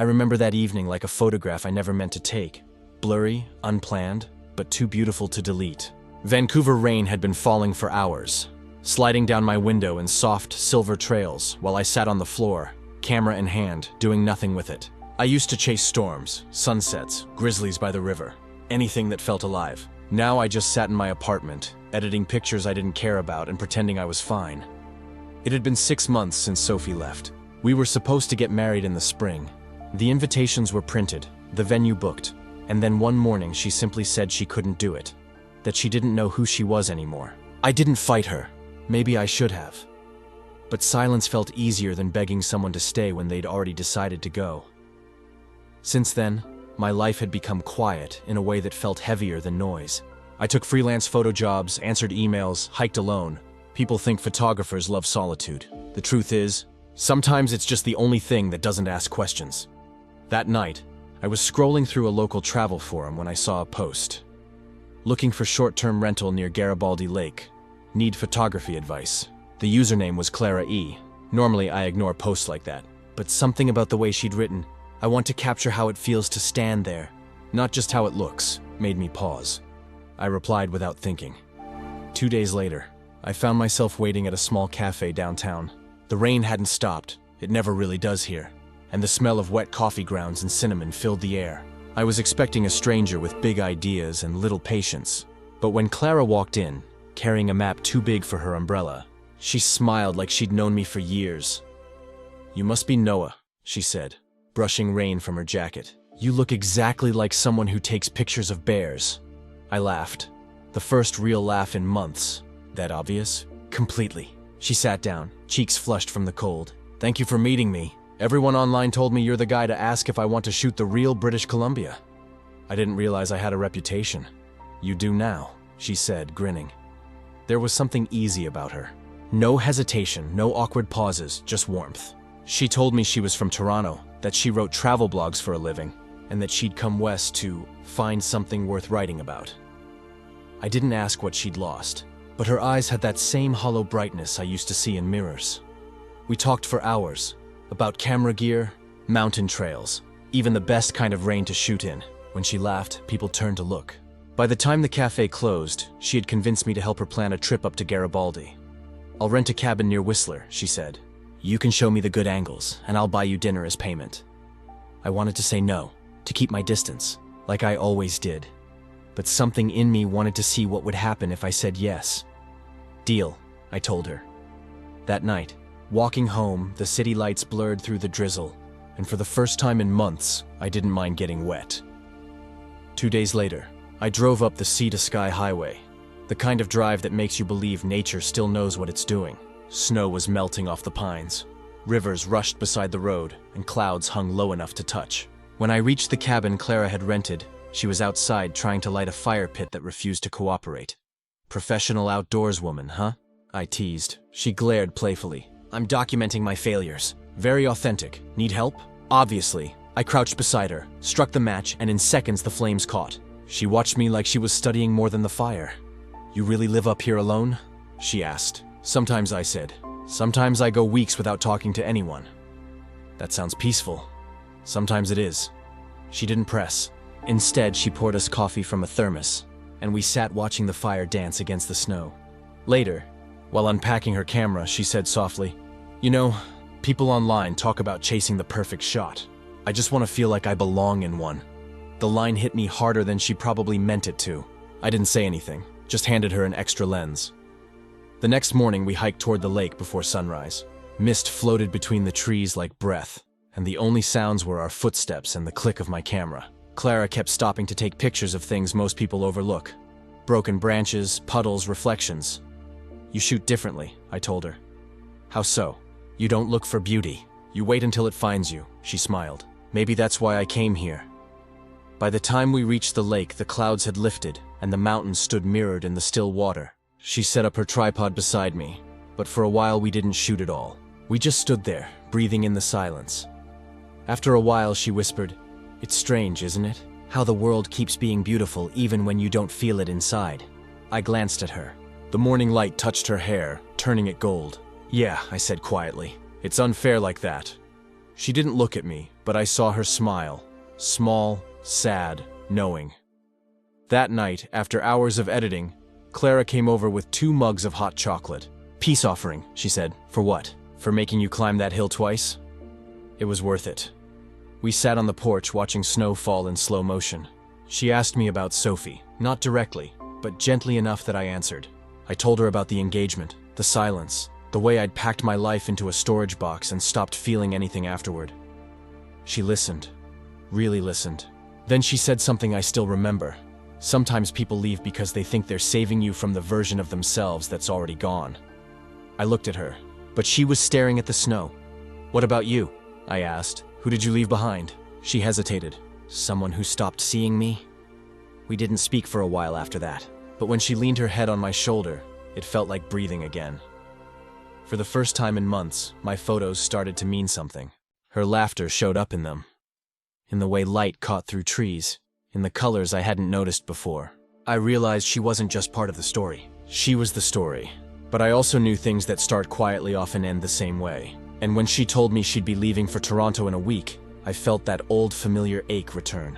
I remember that evening like a photograph I never meant to take. Blurry, unplanned, but too beautiful to delete. Vancouver rain had been falling for hours, sliding down my window in soft, silver trails while I sat on the floor, camera in hand, doing nothing with it. I used to chase storms, sunsets, grizzlies by the river, anything that felt alive. Now I just sat in my apartment, editing pictures I didn't care about and pretending I was fine. It had been 6 months since Sophie left. We were supposed to get married in the spring. The invitations were printed, the venue booked, and then one morning she simply said she couldn't do it, that she didn't know who she was anymore. I didn't fight her. Maybe I should have. But silence felt easier than begging someone to stay when they'd already decided to go. Since then, my life had become quiet in a way that felt heavier than noise. I took freelance photo jobs, answered emails, hiked alone. People think photographers love solitude. The truth is, sometimes it's just the only thing that doesn't ask questions. That night, I was scrolling through a local travel forum when I saw a post. Looking for short-term rental near Garibaldi Lake. Need photography advice. The username was Clara E. Normally I ignore posts like that, but something about the way she'd written, "I want to capture how it feels to stand there, not just how it looks," made me pause. I replied without thinking. 2 days later, I found myself waiting at a small cafe downtown. The rain hadn't stopped, it never really does here, and the smell of wet coffee grounds and cinnamon filled the air. I was expecting a stranger with big ideas and little patience, but when Clara walked in, carrying a map too big for her umbrella, she smiled like she'd known me for years. "You must be Noah," she said, brushing rain from her jacket. "You look exactly like someone who takes pictures of bears." I laughed. The first real laugh in months. That obvious? Completely. She sat down, cheeks flushed from the cold. "Thank you for meeting me. Everyone online told me you're the guy to ask if I want to shoot the real British Columbia." I didn't realize I had a reputation. "You do now," she said, grinning. There was something easy about her. No hesitation, no awkward pauses, just warmth. She told me she was from Toronto, that she wrote travel blogs for a living, and that she'd come west to find something worth writing about. I didn't ask what she'd lost, but her eyes had that same hollow brightness I used to see in mirrors. We talked for hours, about camera gear, mountain trails, even the best kind of rain to shoot in. When she laughed, people turned to look. By the time the cafe closed, she had convinced me to help her plan a trip up to Garibaldi. "I'll rent a cabin near Whistler," she said. "You can show me the good angles, and I'll buy you dinner as payment." I wanted to say no, to keep my distance, like I always did. But something in me wanted to see what would happen if I said yes. "Deal," I told her. That night, walking home, the city lights blurred through the drizzle, and for the first time in months, I didn't mind getting wet. 2 days later, I drove up the sea-to-sky highway, the kind of drive that makes you believe nature still knows what it's doing. Snow was melting off the pines. Rivers rushed beside the road, and clouds hung low enough to touch. When I reached the cabin Clara had rented, she was outside trying to light a fire pit that refused to cooperate. "Professional outdoors woman, huh?" I teased. She glared playfully. "I'm documenting my failures. Very authentic. Need help?" Obviously. I crouched beside her, struck the match, and in seconds the flames caught. She watched me like she was studying more than the fire. "You really live up here alone?" she asked. "Sometimes," I said. "Sometimes I go weeks without talking to anyone." "That sounds peaceful." "Sometimes it is." She didn't press. Instead, she poured us coffee from a thermos, and we sat watching the fire dance against the snow. Later, while unpacking her camera, she said softly, "You know, people online talk about chasing the perfect shot. I just want to feel like I belong in one." The line hit me harder than she probably meant it to. I didn't say anything, just handed her an extra lens. The next morning, we hiked toward the lake before sunrise. Mist floated between the trees like breath, and the only sounds were our footsteps and the click of my camera. Clara kept stopping to take pictures of things most people overlook. Broken branches, puddles, reflections. "You shoot differently," I told her. "How so?" "You don't look for beauty. You wait until it finds you," she smiled. "Maybe that's why I came here." By the time we reached the lake, the clouds had lifted, and the mountains stood mirrored in the still water. She set up her tripod beside me, but for a while we didn't shoot at all. We just stood there, breathing in the silence. After a while, she whispered, "It's strange, isn't it? How the world keeps being beautiful even when you don't feel it inside." I glanced at her. The morning light touched her hair, turning it gold. "Yeah," I said quietly. "It's unfair like that." She didn't look at me, but but I saw her smile. Small, sad, knowing. That night, after hours of editing, Clara came over with 2 mugs of hot chocolate. "Peace offering," she said. "For what? For making you climb that hill twice?" It was worth it. We sat on the porch watching snow fall in slow motion. She asked me about Sophie, not directly, but gently enough that I answered. I told her about the engagement, the silence, the way I'd packed my life into a storage box and stopped feeling anything afterward. She listened, really listened. Then she said something I still remember. Sometimes people leave because they think they're saving you from the version of themselves that's already gone. I looked at her, but she was staring at the snow. "What about you?" I asked. "Who did you leave behind?" She hesitated. "Someone who stopped seeing me?" We didn't speak for a while after that, but when she leaned her head on my shoulder, it felt like breathing again. For the first time in months, my photos started to mean something. Her laughter showed up in them, in the way light caught through trees, in the colors I hadn't noticed before. I realized she wasn't just part of the story. She was the story. But I also knew things that start quietly often end the same way. And when she told me she'd be leaving for Toronto in a week, I felt that old familiar ache return.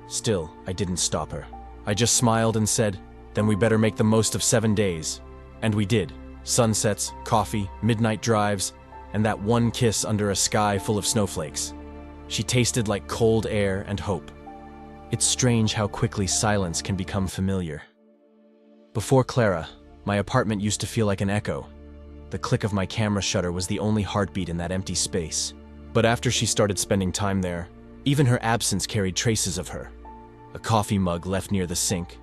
Still, I didn't stop her. I just smiled and said, "Then we better make the most of 7 days." And we did. Sunsets, coffee, midnight drives, and that one kiss under a sky full of snowflakes. She tasted like cold air and hope. It's strange how quickly silence can become familiar. Before Clara, my apartment used to feel like an echo. The click of my camera shutter was the only heartbeat in that empty space. But after she started spending time there, even her absence carried traces of her. A coffee mug left near the sink,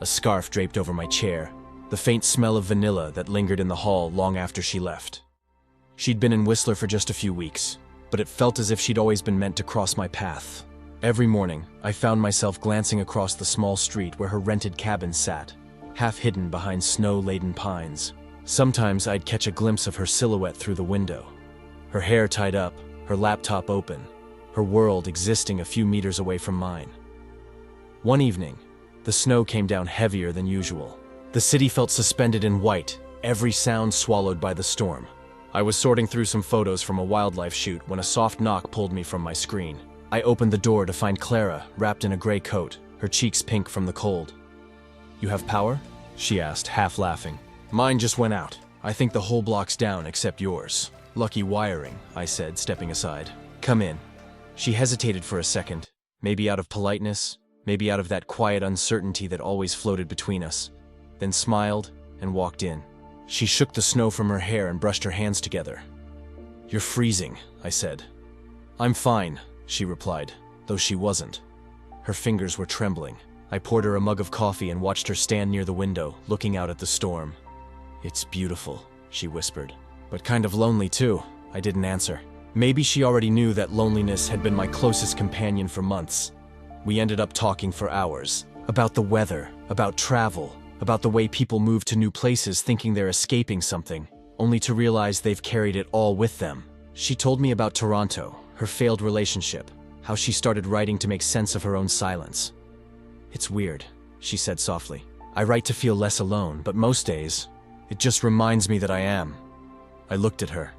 a scarf draped over my chair, the faint smell of vanilla that lingered in the hall long after she left. She'd been in Whistler for just a few weeks, but it felt as if she'd always been meant to cross my path. Every morning, I found myself glancing across the small street where her rented cabin sat, half hidden behind snow-laden pines. Sometimes I'd catch a glimpse of her silhouette through the window, her hair tied up, her laptop open, her world existing a few meters away from mine. One evening, the snow came down heavier than usual. The city felt suspended in white, every sound swallowed by the storm. I was sorting through some photos from a wildlife shoot when a soft knock pulled me from my screen. I opened the door to find Clara wrapped in a gray coat, her cheeks pink from the cold. "You have power?" she asked, half laughing. "Mine just went out. I think the whole block's down except yours." "Lucky wiring," I said, stepping aside. "Come in." She hesitated for a second, maybe out of politeness, maybe out of that quiet uncertainty that always floated between us, then smiled and walked in. She shook the snow from her hair and brushed her hands together. "You're freezing," I said. "I'm fine," she replied, though she wasn't. Her fingers were trembling. I poured her a mug of coffee and watched her stand near the window, looking out at the storm. "It's beautiful," she whispered. "But kind of lonely too." I didn't answer. Maybe she already knew that loneliness had been my closest companion for months. We ended up talking for hours. About the weather, about travel, about the way people move to new places thinking they're escaping something, only to realize they've carried it all with them. She told me about Toronto, her failed relationship, how she started writing to make sense of her own silence. "It's weird," she said softly. "I write to feel less alone, but most days, it just reminds me that I am." I looked at her,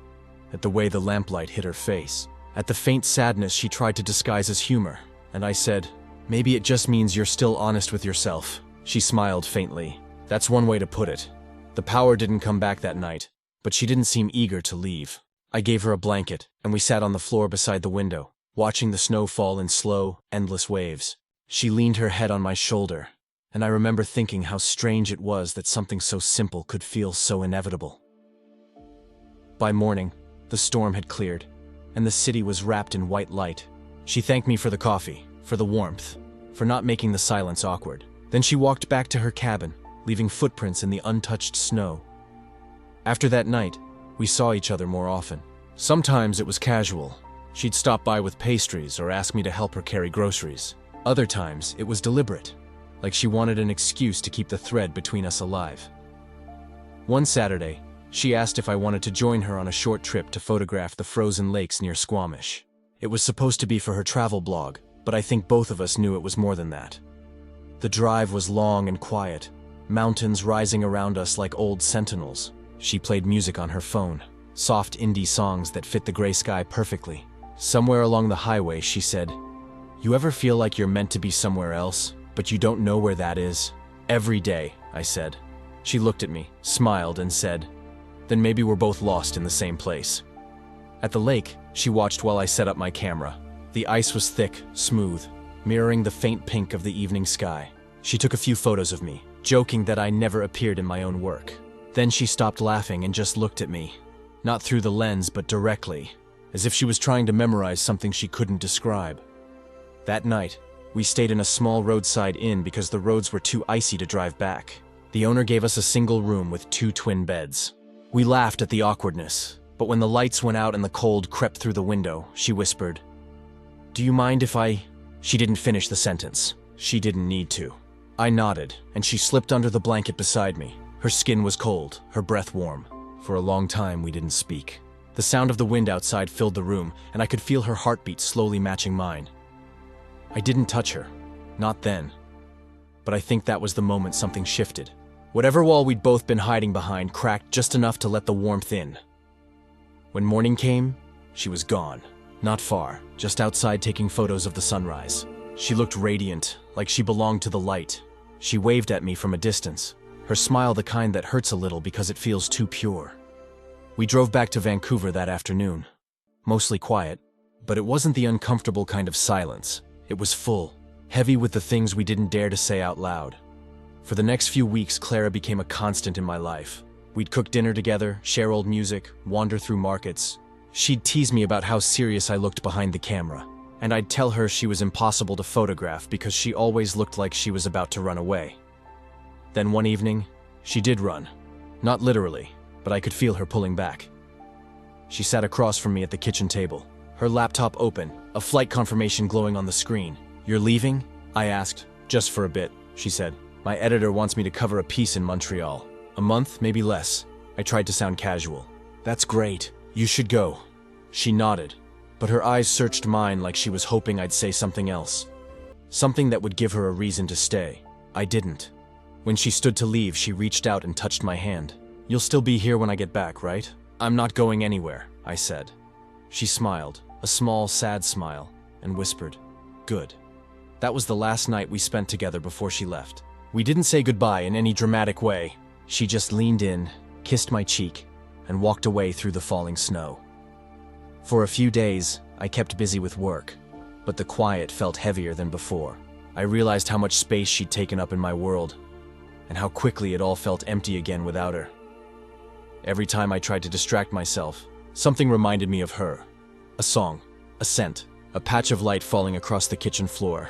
at the way the lamplight hit her face, at the faint sadness she tried to disguise as humor, and I said, "Maybe it just means you're still honest with yourself." She smiled faintly. "That's one way to put it." The power didn't come back that night, but she didn't seem eager to leave. I gave her a blanket, and we sat on the floor beside the window, watching the snow fall in slow, endless waves. She leaned her head on my shoulder, and I remember thinking how strange it was that something so simple could feel so inevitable. By morning, the storm had cleared, and the city was wrapped in white light. She thanked me for the coffee, for the warmth, for not making the silence awkward. Then she walked back to her cabin, leaving footprints in the untouched snow. After that night, we saw each other more often. Sometimes it was casual. She'd stop by with pastries or ask me to help her carry groceries. Other times, it was deliberate, like she wanted an excuse to keep the thread between us alive. One Saturday, she asked if I wanted to join her on a short trip to photograph the frozen lakes near Squamish. It was supposed to be for her travel blog, but I think both of us knew it was more than that. The drive was long and quiet, mountains rising around us like old sentinels. She played music on her phone, soft indie songs that fit the gray sky perfectly. Somewhere along the highway, she said, "You ever feel like you're meant to be somewhere else, but you don't know where that is?" "Every day," I said. She looked at me, smiled, and said, "Then maybe we're both lost in the same place." At the lake, she watched while I set up my camera. The ice was thick, smooth, mirroring the faint pink of the evening sky. She took a few photos of me, joking that I never appeared in my own work. Then she stopped laughing and just looked at me, not through the lens but directly, as if she was trying to memorize something she couldn't describe. That night, we stayed in a small roadside inn because the roads were too icy to drive back. The owner gave us a single room with 2 twin beds. We laughed at the awkwardness, but when the lights went out and the cold crept through the window, she whispered, "Do you mind if I—" She didn't finish the sentence. She didn't need to. I nodded, and she slipped under the blanket beside me. Her skin was cold, her breath warm. For a long time, we didn't speak. The sound of the wind outside filled the room, and I could feel her heartbeat slowly matching mine. I didn't touch her. Not then. But I think that was the moment something shifted. Whatever wall we'd both been hiding behind cracked just enough to let the warmth in. When morning came, she was gone. Not far, just outside taking photos of the sunrise. She looked radiant, like she belonged to the light. She waved at me from a distance, her smile the kind that hurts a little because it feels too pure. We drove back to Vancouver that afternoon. Mostly quiet, but it wasn't the uncomfortable kind of silence. It was full, heavy with the things we didn't dare to say out loud. For the next few weeks, Clara became a constant in my life. We'd cook dinner together, share old music, wander through markets. She'd tease me about how serious I looked behind the camera, and I'd tell her she was impossible to photograph because she always looked like she was about to run away. Then one evening, she did run. Not literally, but I could feel her pulling back. She sat across from me at the kitchen table, her laptop open, a flight confirmation glowing on the screen. "You're leaving?" I asked. "Just for a bit," she said. "My editor wants me to cover a piece in Montreal. A month, maybe less." I tried to sound casual. "That's great. You should go." She nodded, but her eyes searched mine like she was hoping I'd say something else. Something that would give her a reason to stay. I didn't. When she stood to leave, she reached out and touched my hand. "You'll still be here when I get back, right?" "I'm not going anywhere," I said. She smiled, a small, sad smile, and whispered, "Good." That was the last night we spent together before she left. We didn't say goodbye in any dramatic way. She just leaned in, kissed my cheek, and walked away through the falling snow. For a few days, I kept busy with work, but the quiet felt heavier than before. I realized how much space she'd taken up in my world, and how quickly it all felt empty again without her. Every time I tried to distract myself, something reminded me of her. A song, a scent, a patch of light falling across the kitchen floor.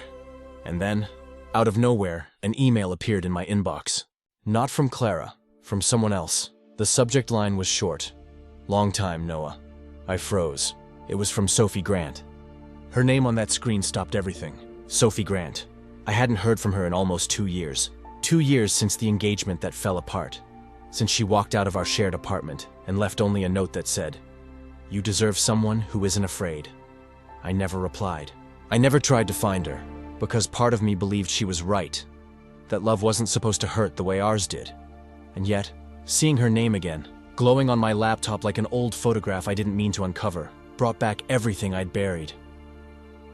And then, out of nowhere, an email appeared in my inbox. Not from Clara, from someone else. The subject line was short. "Long time, Noah." I froze. It was from Sophie Grant. Her name on that screen stopped everything. Sophie Grant. I hadn't heard from her in almost 2 years. 2 years since the engagement that fell apart. Since she walked out of our shared apartment and left only a note that said, "You deserve someone who isn't afraid." I never replied. I never tried to find her, because part of me believed she was right, that love wasn't supposed to hurt the way ours did. And yet, seeing her name again, glowing on my laptop like an old photograph I didn't mean to uncover, brought back everything I'd buried.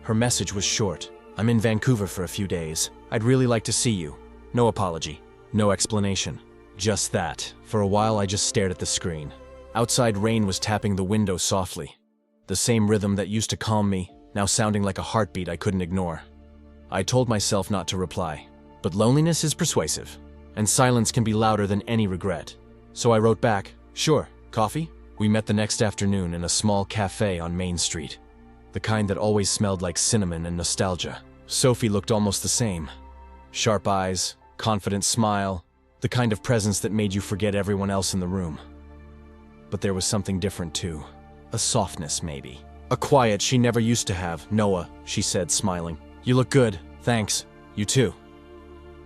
Her message was short. "I'm in Vancouver for a few days. I'd really like to see you." No apology, no explanation. Just that. For a while I just stared at the screen. Outside rain was tapping the window softly. The same rhythm that used to calm me, now sounding like a heartbeat I couldn't ignore. I told myself not to reply, but loneliness is persuasive, and silence can be louder than any regret. So I wrote back, "Sure, coffee?" We met the next afternoon in a small cafe on Main Street, the kind that always smelled like cinnamon and nostalgia. Sophie looked almost the same. Sharp eyes, confident smile, the kind of presence that made you forget everyone else in the room. But there was something different too. A softness, maybe. A quiet she never used to have. "Noah," she said, smiling. "You look good, thanks. You too."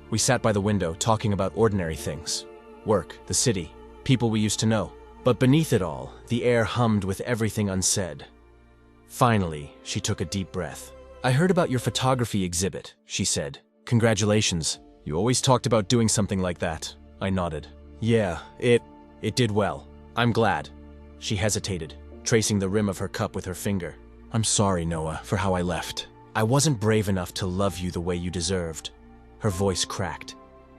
We sat by the window, talking about ordinary things. Work, the city, people we used to know. But beneath it all, the air hummed with everything unsaid. Finally, she took a deep breath. "I heard about your photography exhibit," she said. "Congratulations. You always talked about doing something like that." I nodded. "Yeah, it did well. I'm glad." She hesitated, tracing the rim of her cup with her finger. I'm sorry, Noah, for how I left. I wasn't brave enough to love you the way you deserved. Her voice cracked,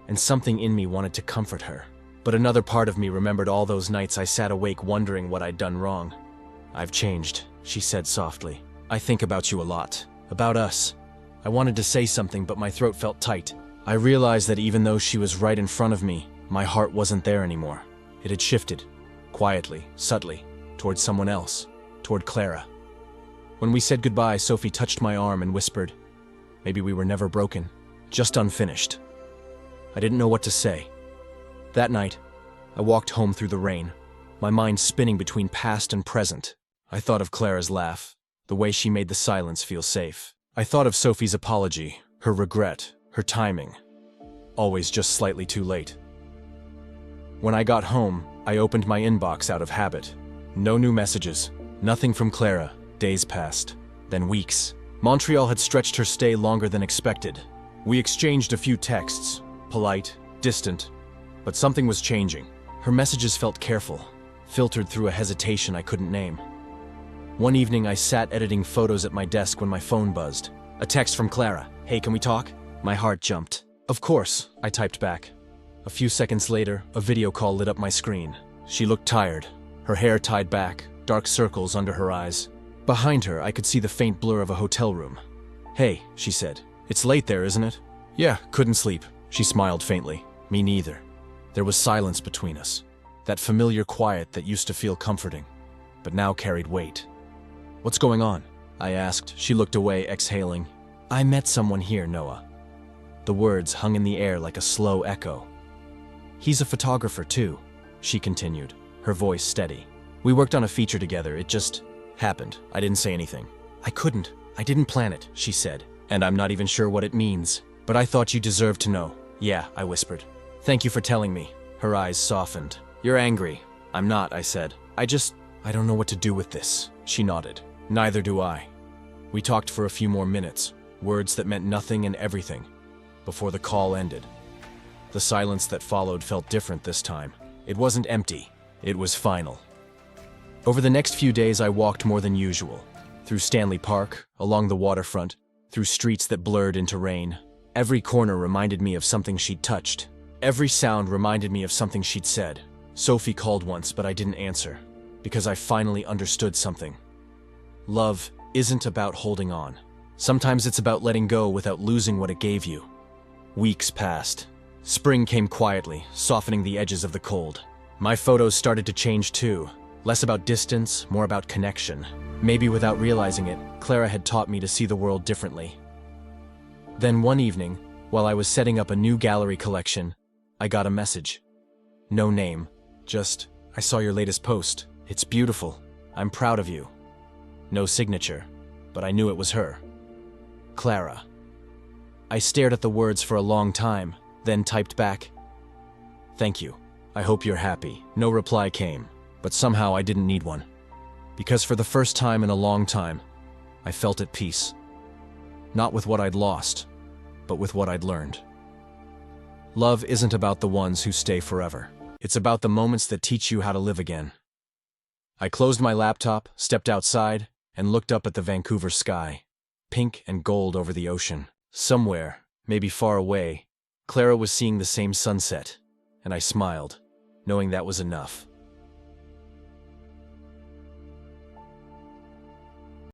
and something in me wanted to comfort her. But another part of me remembered all those nights I sat awake wondering what I'd done wrong. I've changed, she said softly. I think about you a lot. About us. I wanted to say something, but my throat felt tight. I realized that even though she was right in front of me, my heart wasn't there anymore. It had shifted, quietly, subtly, towards someone else, toward Clara. When we said goodbye, Sophie touched my arm and whispered, maybe we were never broken, just unfinished. I didn't know what to say. That night, I walked home through the rain, my mind spinning between past and present. I thought of Clara's laugh, the way she made the silence feel safe. I thought of Sophie's apology, her regret, her timing. Always just slightly too late. When I got home, I opened my inbox out of habit. No new messages, nothing from Clara. Days passed, then weeks. Montreal had stretched her stay longer than expected. We exchanged a few texts, polite, distant, but something was changing. Her messages felt careful, filtered through a hesitation I couldn't name. One evening, I sat editing photos at my desk when my phone buzzed. A text from Clara. Hey, can we talk? My heart jumped. Of course, I typed back. A few seconds later, a video call lit up my screen. She looked tired, her hair tied back, dark circles under her eyes. Behind her, I could see the faint blur of a hotel room. Hey, she said. It's late there, isn't it? Yeah, couldn't sleep. She smiled faintly. Me neither. There was silence between us. That familiar quiet that used to feel comforting, but now carried weight. What's going on? I asked. She looked away, exhaling. I met someone here, Noah. The words hung in the air like a slow echo. He's a photographer too, she continued, her voice steady. We worked on a feature together. It just happened. I didn't say anything. I couldn't. I didn't plan it, she said. And I'm not even sure what it means. But I thought you deserved to know. Yeah, I whispered. Thank you for telling me. Her eyes softened. You're angry. I'm not, I said. I don't know what to do with this. She nodded. Neither do I. We talked for a few more minutes, words that meant nothing and everything, before the call ended. The silence that followed felt different this time. It wasn't empty. It was final. Over the next few days, I walked more than usual. Through Stanley Park, along the waterfront, through streets that blurred into rain. Every corner reminded me of something she'd touched. Every sound reminded me of something she'd said. Sophie called once, but I didn't answer, because I finally understood something. Love isn't about holding on. Sometimes it's about letting go without losing what it gave you. Weeks passed. Spring came quietly, softening the edges of the cold. My photos started to change too. Less about distance, more about connection. Maybe without realizing it, Clara had taught me to see the world differently. Then one evening, while I was setting up a new gallery collection, I got a message. No name, just, I saw your latest post. It's beautiful. I'm proud of you. No signature, but I knew it was her. Clara. I stared at the words for a long time, then typed back, thank you. I hope you're happy. No reply came, but somehow I didn't need one. Because for the first time in a long time, I felt at peace. Not with what I'd lost, but with what I'd learned. Love isn't about the ones who stay forever. It's about the moments that teach you how to live again. I closed my laptop, stepped outside, and looked up at the Vancouver sky, pink and gold over the ocean. Somewhere, maybe far away, Clara was seeing the same sunset, and I smiled, knowing that was enough.